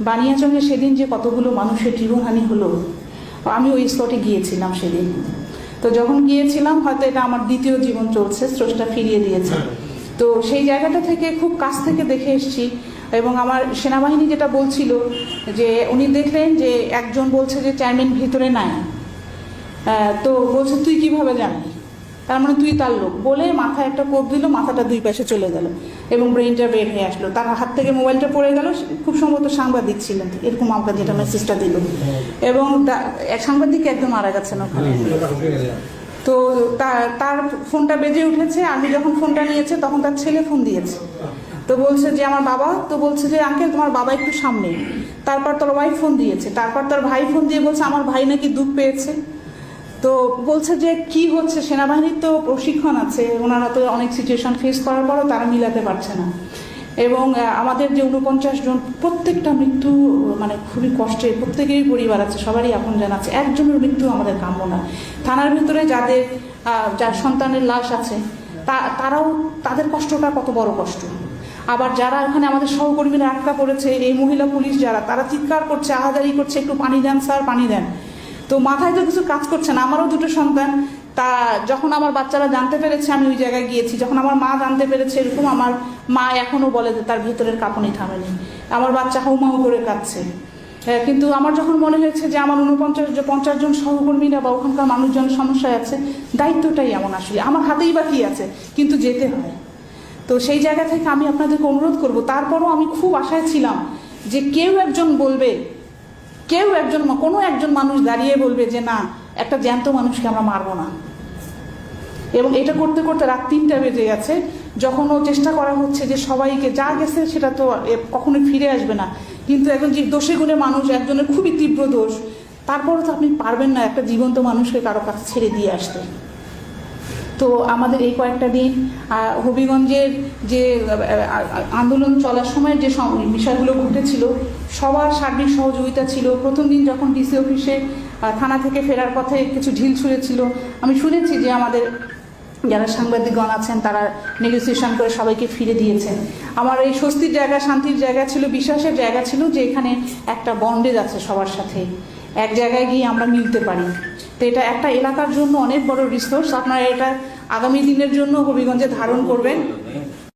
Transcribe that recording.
বানিয়াচংয়ে সেদিন যে কতগুলো মানুষের জীবনহানি হলো, আমি ওই স্পটে গিয়েছিলাম সেদিন। তো যখন গিয়েছিলাম, হয়তো এটা আমার দ্বিতীয় জীবন চলছে, স্রষ্টা ফিরিয়ে দিয়েছে। তো সেই জায়গাটা থেকে খুব কাছ থেকে দেখে এসেছি। এবং আমার সেনাবাহিনী যেটা বলছিল যে উনি দেখলেন যে একজন বলছে যে চেয়ারম্যান ভিতরে নাই, তো বলছে তুই কিভাবে জানলি, তার মানে তুই তার লোক, বলে মাথায় একটা কোপ দিল, মাথাটা দুই পাশে চলে গেল এবং ব্রেনটা বের হয়ে আসলো। তার হাত থেকে মোবাইলটা পড়ে গেল, খুব সম্ভবত সাংবাদিক ছিলেন এরকম আমাকে যেটা মেসেজটা দিল, এবং সাংবাদিক একদম মারা গেছেন ওখানে। তো তার ফোনটা বেজে উঠেছে, আমি যখন ফোনটা নিয়েছে তখন তার ছেলে ফোন দিয়েছে, তো বলছে যে আমার বাবা, তো বলছে যে আঙ্কেল তোমার বাবা একটু সামনে। তারপর তোর ওয়াইফ ফোন দিয়েছে, তারপর তার ভাই ফোন দিয়ে বলছে আমার ভাই নাকি দুধ পেয়েছে। তো বলছে যে কি হচ্ছে, সেনাবাহিনীর তো প্রশিক্ষণ আছে, ওনারা তো অনেক সিচুয়েশন ফেস করার পরও তারা মিলাতে পারছে না। এবং আমাদের যে 49 জন, প্রত্যেকটা মৃত্যু মানে খুবই কষ্টের, প্রত্যেকেরই পরিবার আছে, সবারই আপনজন আছে, একজনের মৃত্যু আমাদের কাম্য না। থানার ভিতরে যার সন্তানের লাশ আছে, তারাও, তাদের কষ্টটা কত বড় কষ্ট। আবার যারা ওখানে আমাদের সহকর্মীরা আটকা পড়েছে, এই মহিলা পুলিশ যারা, তারা চিৎকার করছে, আহাজারি করছে, একটু পানি দেন স্যার, পানি দেন। তো মাথায় তো কিছু কাজ করছে না। আমারও দুটো সন্তান, তা যখন আমার বাচ্চারা জানতে পেরেছে আমি ওই জায়গায় গিয়েছি, যখন আমার মা জানতে পেরেছে এরকম, আমার মা এখনও বলে যে তার ভিতরের কাঁপুনি থামেনি, আমার বাচ্চা হাউমাউ করে কাঁদছে। কিন্তু আমার যখন মনে হয়েছে যে আমার 50 জন সহকর্মীরা বা ওখানকার মানুষজনের সমস্যায় আছে, দায়িত্বটাই এমন, আসলে আমার হাতেই বা কি আছে, কিন্তু যেতে হয়। তো সেই জায়গা থেকে আমি আপনাদেরকে অনুরোধ করব, তারপরও আমি খুব আশায় ছিলাম যে কেউ একজন বলবে, কোনো একজন মানুষ দাঁড়িয়ে বলবে যে না, একটা জ্যান্ত মানুষকে আমরা মারবো না। এবং এটা করতে করতে রাত 3টা বেজে গেছে, যখনও চেষ্টা করা হচ্ছে যে সবাইকে, যা গেছে সেটা তো কখনোই ফিরে আসবে না, কিন্তু একজন যে দোষে গুণে মানুষ, একজনের খুবই তীব্র দোষ, তারপরও তো আপনি পারবেন না একটা জীবন্ত মানুষকে কারো কাছে ছেড়ে দিয়ে আসতে। তো আমাদের এই কয়েকটা দিন হবিগঞ্জের যে আন্দোলন চলার সময় যে বিষয়গুলো ঘটেছিল, সবার সার্বিক সহযোগিতা ছিল। প্রথম দিন যখন ডিসি অফিসে থানা থেকে ফেরার পথে কিছু ঢিল ছুঁড়েছিল, আমি শুনেছি যে আমাদের যারা সাংবাদিকগণ আছেন তারা নেগোসিয়েশন করে সবাইকে ফিরে দিয়েছেন। আমার এই স্বস্তির জায়গা, শান্তির জায়গা ছিল, বিশ্বাসের জায়গা ছিল যে এখানে একটা বন্ডেজ আছে সবার সাথে, এক জায়গায় গিয়ে আমরা মিলতে পারি। তো এটা একটা এলাকার জন্য অনেক বড় রিসোর্স। আপনারা এটা আগামী দিনের জন্য হবিগঞ্জে ধারণ করবেন।